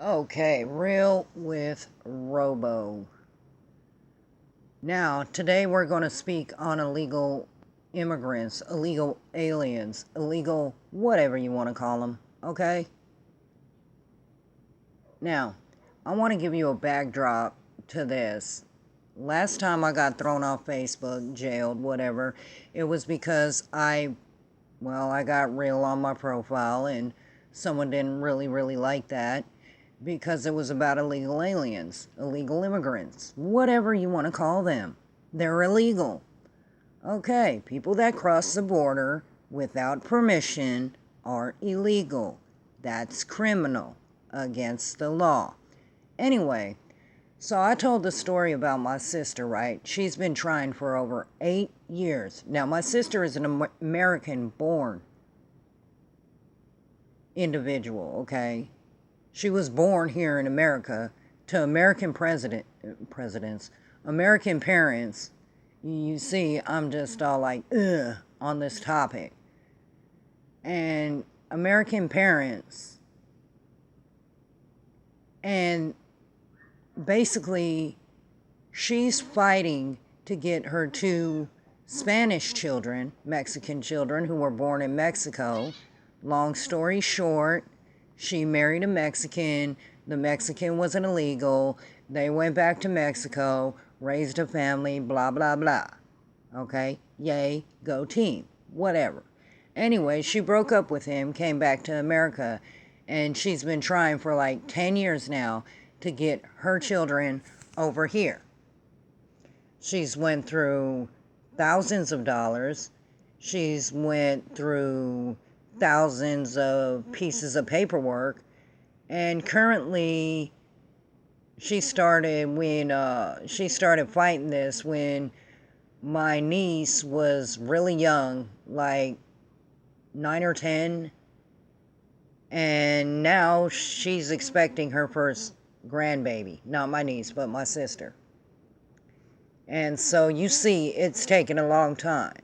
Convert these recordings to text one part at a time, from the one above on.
Okay, real with Robo. Now, today we're going to speak on illegal immigrants, illegal aliens, illegal whatever you want to call them, okay? Now, I want to give you a backdrop to this. Last time I got thrown off Facebook, jailed, whatever, it was because I got real on my profile and someone didn't really like that because it was about illegal aliens, illegal immigrants, whatever you want to call them. They're illegal. Okay, people that cross the border without permission are illegal. That's criminal against the law. Anyway, so I told the story about my sister, right? She's been trying for over 8 years. Now, my sister is an American born individual, okay? She was born here in America to American presidents, American parents. You see, I'm just all like, ugh, on this topic. And American parents. And basically, she's fighting to get her two Spanish children, Mexican children, who were born in Mexico. Long story short, she married a Mexican. The Mexican was an illegal. They went back to Mexico, raised a family, blah, blah, blah. Okay? Yay, go team. Whatever. Anyway, she broke up with him, came back to America, and she's been trying for like 10 years now to get her children over here. She's went through thousands of dollars. She's went through thousands of pieces of paperwork, and currently she started fighting this when my niece was really young, like 9 or 10, and now she's expecting her first grandbaby. Not my niece, but my sister. And so you see, it's taken a long time.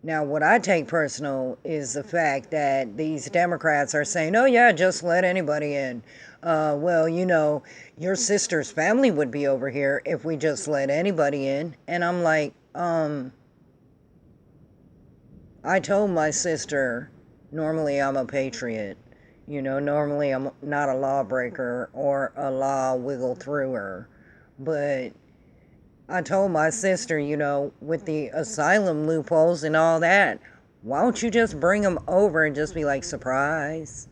Now, what I take personal is the fact that these Democrats are saying, oh, yeah, just let anybody in. Well, your sister's family would be over here if we just let anybody in. And I'm like, I told my sister, normally I'm a patriot. Normally I'm not a lawbreaker or a law wiggle througher. But I told my sister, with the asylum loopholes and all that, why don't you just bring them over and just be like, surprise?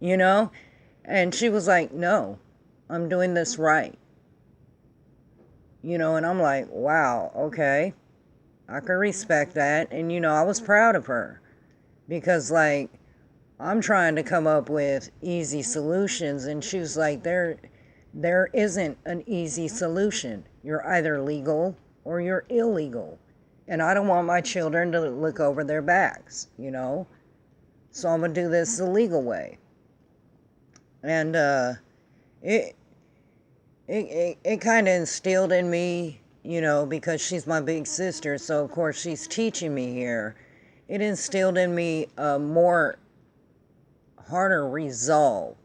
And she was like, no, I'm doing this right. And I'm like, wow, okay. I can respect that. And, I was proud of her because, like, I'm trying to come up with easy solutions. And she was like, there isn't an easy solution. You're either legal or you're illegal. And I don't want my children to look over their backs, So I'm going to do this the legal way. And it kind of instilled in me, because she's my big sister, so of course she's teaching me here. It instilled in me a more harder resolve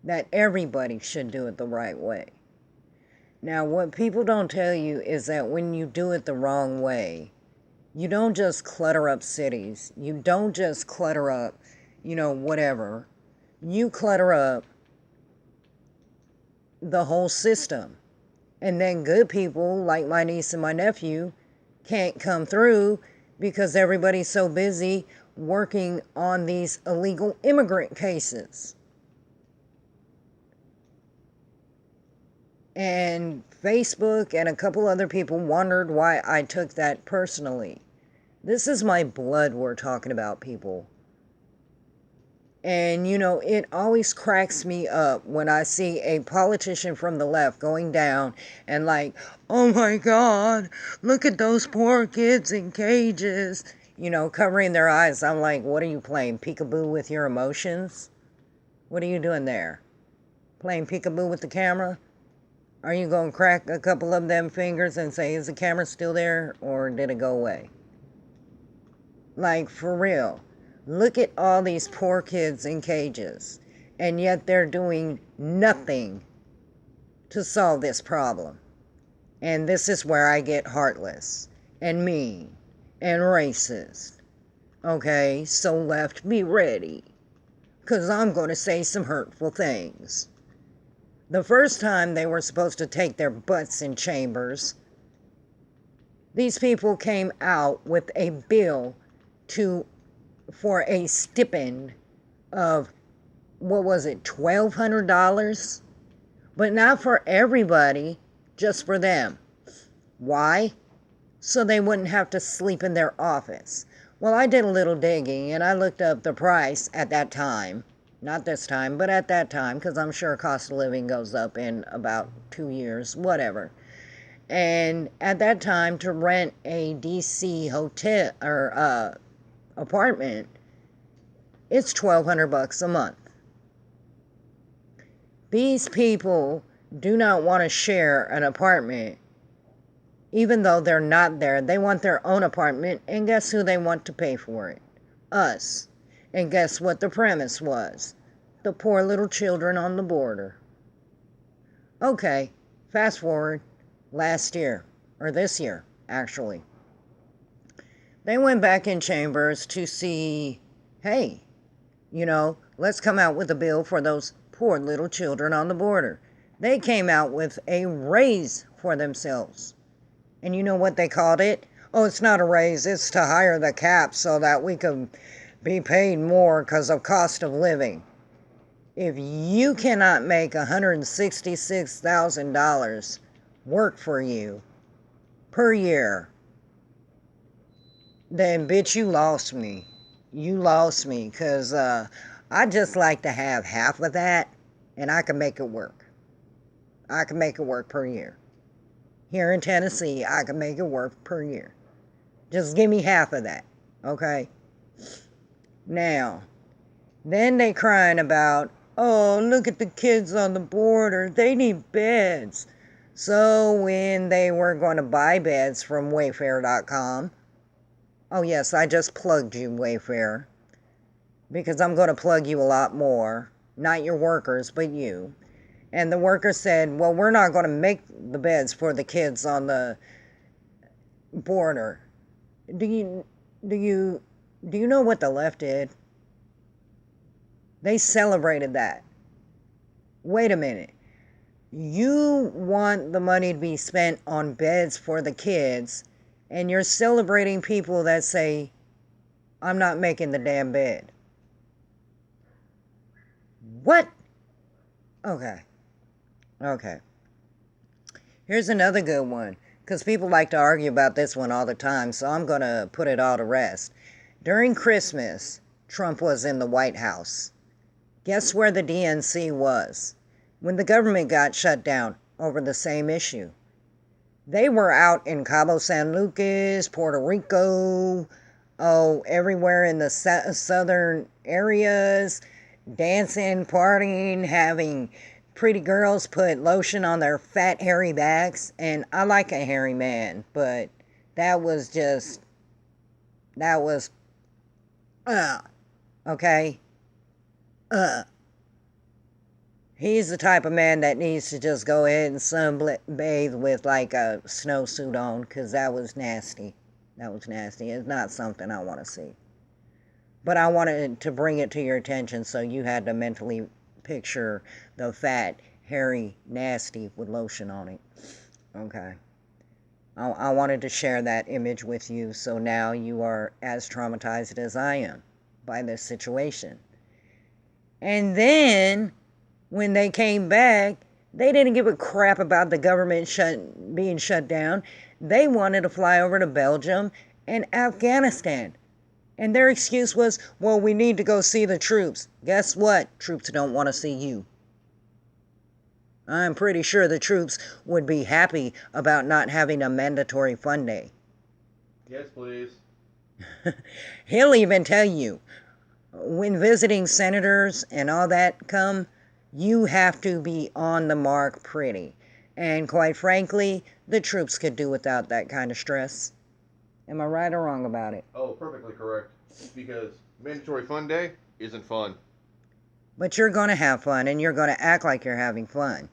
that everybody should do it the right way. Now, what people don't tell you is that when you do it the wrong way, you don't just clutter up cities. You don't just clutter up, whatever. You clutter up the whole system. And then good people like my niece and my nephew can't come through because everybody's so busy working on these illegal immigrant cases. And Facebook and a couple other people wondered why I took that personally. This is my blood we're talking about, people. And, it always cracks me up when I see a politician from the left going down and like, oh my God, look at those poor kids in cages, covering their eyes. I'm like, what are you playing, peekaboo with your emotions? What are you doing there? Playing peekaboo with the camera? Are you going to crack a couple of them fingers and say, is the camera still there or did it go away? Like, for real. Look at all these poor kids in cages. and yet they're doing nothing to solve this problem. And this is where I get heartless and mean and racist. Okay, so left, be ready, 'cause I'm going to say some hurtful things. The first time they were supposed to take their butts in chambers, these people came out with a bill for a stipend of, what was it, $1,200? But not for everybody, just for them. Why? So they wouldn't have to sleep in their office. Well, I did a little digging and I looked up the price at that time. Not this time, but at that time, because I'm sure cost of living goes up in about 2 years, whatever. And at that time, to rent a DC hotel or apartment, it's $1,200 a month. These people do not want to share an apartment, even though they're not there. They want their own apartment, and guess who they want to pay for it? Us. And guess what the premise was? The poor little children on the border. Okay, fast forward last year, or this year, actually. They went back in chambers to see, hey, let's come out with a bill for those poor little children on the border. They came out with a raise for themselves. And you know what they called it? Oh, it's not a raise, it's to higher the cap so that we can be paid more because of cost of living. If you cannot make $166,000 work for you per year, then bitch, you lost me. You lost me, because I just like to have half of that and I can make it work. I can make it work per year. Here in Tennessee, I can make it work per year. Just give me half of that, okay? Now, then they crying about, oh, look at the kids on the border. They need beds. So when they were going to buy beds from Wayfair.com, oh yes, I just plugged you, Wayfair, because I'm going to plug you a lot more. Not your workers, but you. And the worker said, well, we're not going to make the beds for the kids on the border. Do you know what the left did? They celebrated that. Wait a minute. You want the money to be spent on beds for the kids, and you're celebrating people that say, I'm not making the damn bed. What? Okay. Here's another good one, because people like to argue about this one all the time, so I'm going to put it all to rest. During Christmas, Trump was in the White House. Guess where the DNC was when the government got shut down over the same issue? They were out in Cabo San Lucas, Puerto Rico, everywhere in the southern areas, dancing, partying, having pretty girls put lotion on their fat, hairy backs. And I like a hairy man, but that was, okay? He's the type of man that needs to just go ahead and sunbathe with like a snowsuit on, because that was nasty. It's not something I want to see. But I wanted to bring it to your attention, so you had to mentally picture the fat, hairy, nasty with lotion on it. Okay. I wanted to share that image with you, so now you are as traumatized as I am by this situation. And then, when they came back, they didn't give a crap about the government being shut down. They wanted to fly over to Belgium and Afghanistan. And their excuse was, well, we need to go see the troops. Guess what? Troops don't want to see you. I'm pretty sure the troops would be happy about not having a mandatory fun day. Yes, please. He'll even tell you, when visiting senators and all that come, you have to be on the mark pretty. And quite frankly, the troops could do without that kind of stress. Am I right or wrong about it? Oh, perfectly correct. Because mandatory fun day isn't fun. But you're going to have fun, and you're going to act like you're having fun.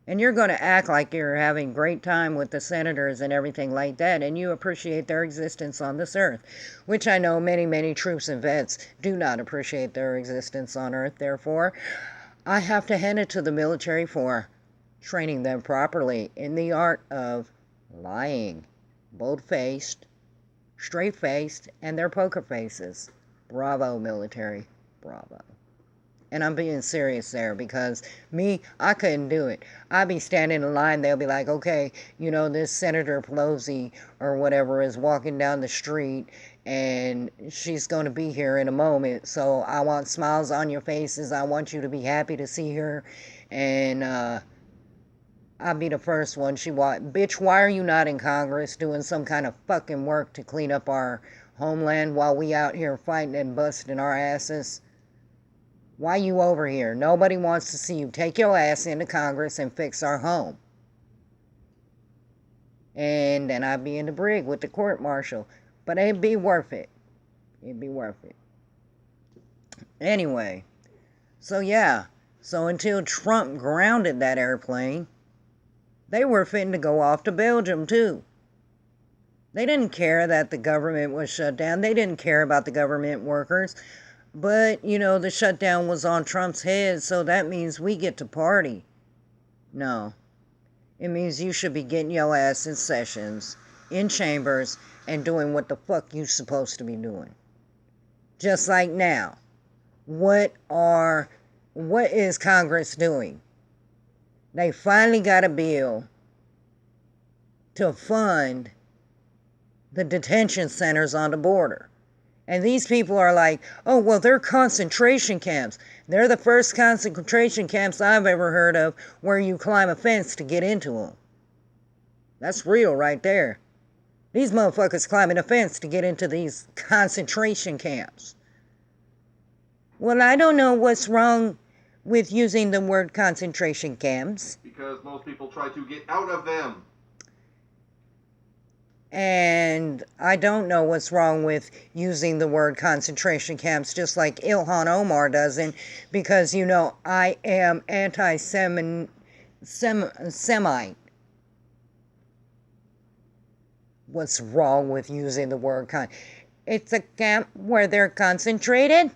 And you're going to act like you're having great time with the senators and everything like that, and you appreciate their existence on this earth, which I know many, many troops and vets do not appreciate their existence on earth. Therefore, I have to hand it to the military for training them properly in the art of lying, bold-faced, straight-faced, and their poker faces. Bravo, military. Bravo. And I'm being serious there, because me, I couldn't do it. I'd be standing in line, they'll be like, okay, you know, this Senator Pelosi or whatever is walking down the street and she's going to be here in a moment. So I want smiles on your faces. I want you to be happy to see her. And I'll be the first one she want. Bitch, why are you not in Congress doing some kind of fucking work to clean up our homeland while we out here fighting and busting our asses? Why you over here? Nobody wants to see you. Take your ass into Congress and fix our home. And then I'd be in the brig with the court martial. But it'd be worth it. It'd be worth it. Anyway. So yeah. So until Trump grounded that airplane, they were fitting to go off to Belgium too. They didn't care that the government was shut down. They didn't care about the government workers. But, you know, the shutdown was on Trump's head, so that means we get to party. No. It means you should be getting your ass in sessions, in chambers, and doing what the fuck you supposed to be doing. Just like now. What is Congress doing? They finally got a bill to fund the detention centers on the border. And these people are like, oh, well, they're concentration camps. They're the first concentration camps I've ever heard of where you climb a fence to get into them. That's real right there. These motherfuckers climbing a fence to get into these concentration camps. Well, I don't know what's wrong with using the word concentration camps. Because most people try to get out of them. And I don't know what's wrong with using the word concentration camps, just like Ilhan Omar doesn't, because, you know, I am anti-Semite. What's wrong with using the word It's a camp where they're concentrated?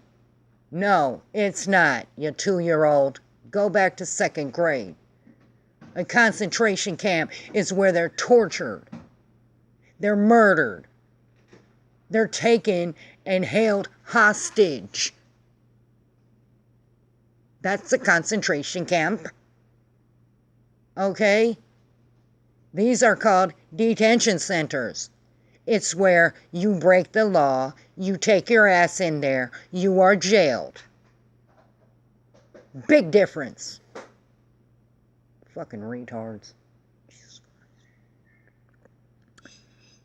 No, it's not, you 2-year-old. Go back to 2nd grade. A concentration camp is where they're tortured. They're murdered. They're taken and held hostage. That's a concentration camp. Okay? These are called detention centers. It's where you break the law, you take your ass in there, you are jailed. Big difference. Fucking retards.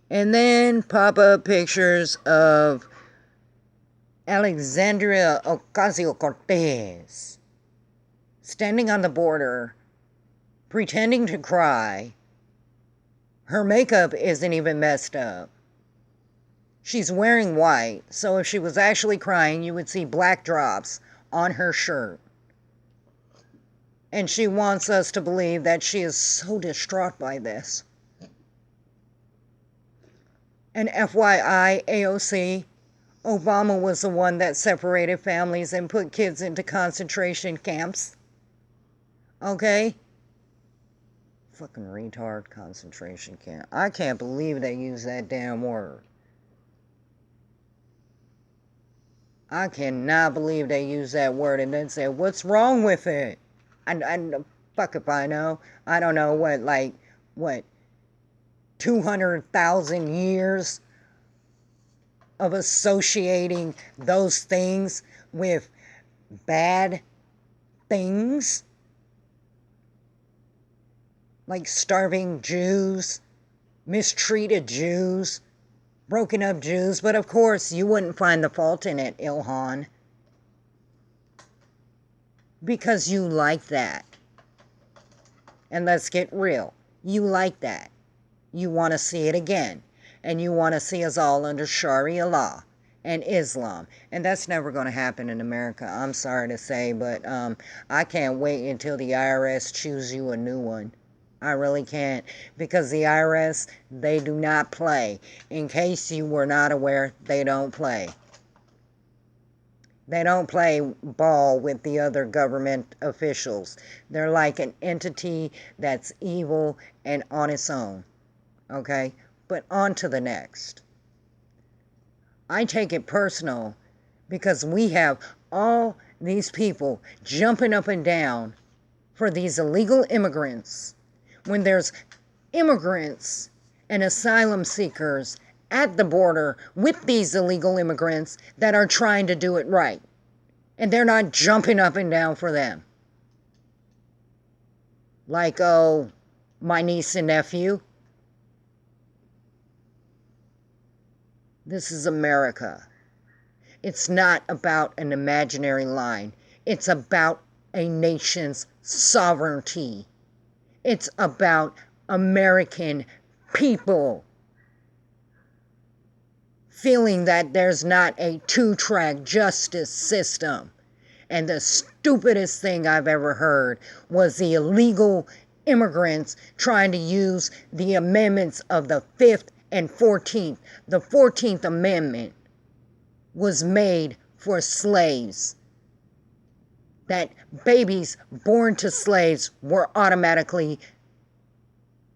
And then pop up pictures of Alexandria Ocasio-Cortez standing on the border, pretending to cry. Her makeup isn't even messed up. She's wearing white, so if she was actually crying, you would see black drops on her shirt. And she wants us to believe that she is so distraught by this. And FYI, AOC, Obama was the one that separated families and put kids into concentration camps. Okay? Fucking retard concentration camp. I can't believe they use that damn word. I cannot believe they use that word and then say, what's wrong with it? And fuck if I know. I don't know what, 200,000 years of associating those things with bad things, like starving Jews, mistreated Jews, broken up Jews. But of course you wouldn't find the fault in it, Ilhan, because you like that. And let's get real, you like that. You want to see it again. And you want to see us all under Sharia law. and Islam. And that's never going to happen in America, I'm sorry to say, but I can't wait until the IRS choose you a new one. I really can't, because the IRS, they do not play. In case you were not aware, they don't play. They don't play ball with the other government officials. They're like an entity that's evil and on its own. Okay? But on to the next. I take it personal because we have all these people jumping up and down for these illegal immigrants when there's immigrants and asylum seekers at the border with these illegal immigrants that are trying to do it right. And they're not jumping up and down for them. Like, oh, my niece and nephew. This is America. It's not about an imaginary line. It's about a nation's sovereignty. It's about American people feeling that there's not a two-track justice system. And the stupidest thing I've ever heard was the illegal immigrants trying to use the amendments of the 5th and 14th. The 14th Amendment was made for slaves. That babies born to slaves were automatically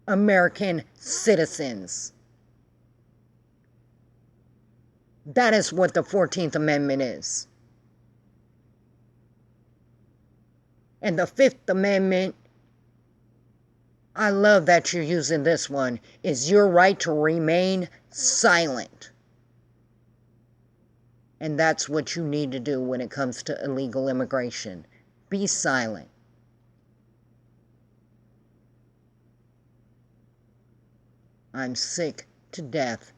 American citizens. That is what the 14th Amendment is. And the 5th Amendment, I love that you're using this one, is your right to remain silent. And that's what you need to do when it comes to illegal immigration. Be silent. I'm sick to death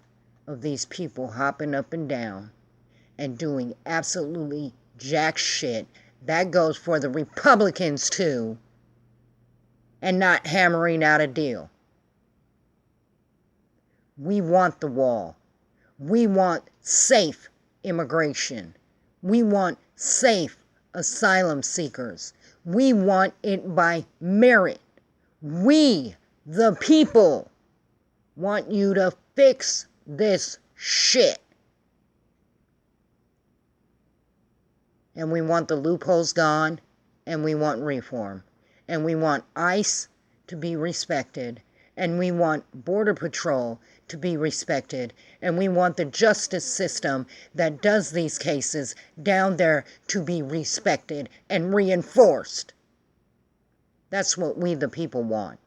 of these people hopping up and down and doing absolutely jack shit. That goes for the Republicans too, and not hammering out a deal. We want the wall. We want safe immigration. We want safe asylum seekers. We want it by merit. We, the people, want you to fix this shit. And we want the loopholes gone, and we want reform. And we want ICE to be respected, and we want Border Patrol to be respected, and we want the justice system that does these cases down there to be respected and reinforced. That's what we the people want.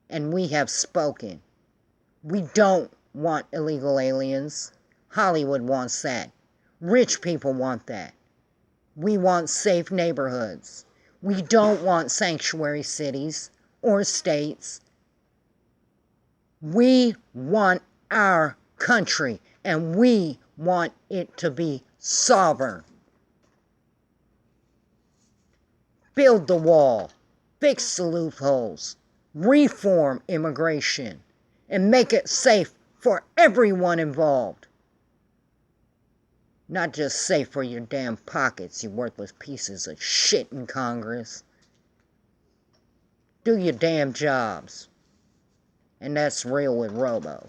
And we have spoken. We don't want illegal aliens. Hollywood wants that. Rich people want that. We want safe neighborhoods. We don't want sanctuary cities or states. We want our country, and we want it to be sovereign. Build the wall, fix the loopholes, reform immigration, and make it safe for everyone involved. Not just safe for your damn pockets, you worthless pieces of shit in Congress. Do your damn jobs. And that's real with Robo.